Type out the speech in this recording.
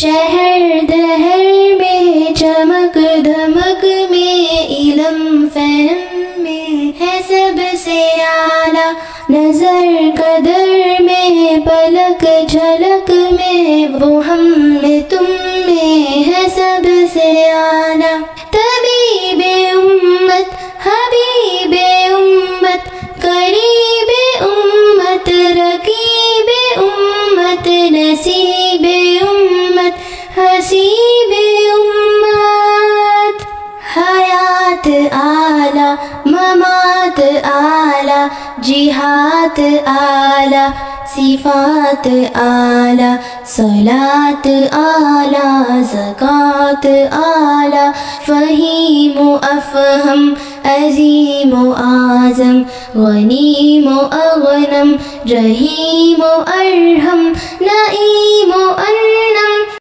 شہر دہر میں چمک دھمک میں علم فہم میں ہے سب سے اعلیٰ، نظر قدر میں پلک جھلک میں وہ ہم میں تم میں ہے سب سے اعلیٰ۔ طبیب امت حبیب امت قریب امت رقیب امت نصیب امت حسیب امت، حیات اعلیٰ ممات اعلیٰ جہاد اعلیٰ صفات اعلیٰ صلاۃ اعلیٰ زکوٰۃ اعلیٰ، فہیم و افہم عظیم و اعظم غنیم و اغنم رحیم و ارحم نعیم و انعم۔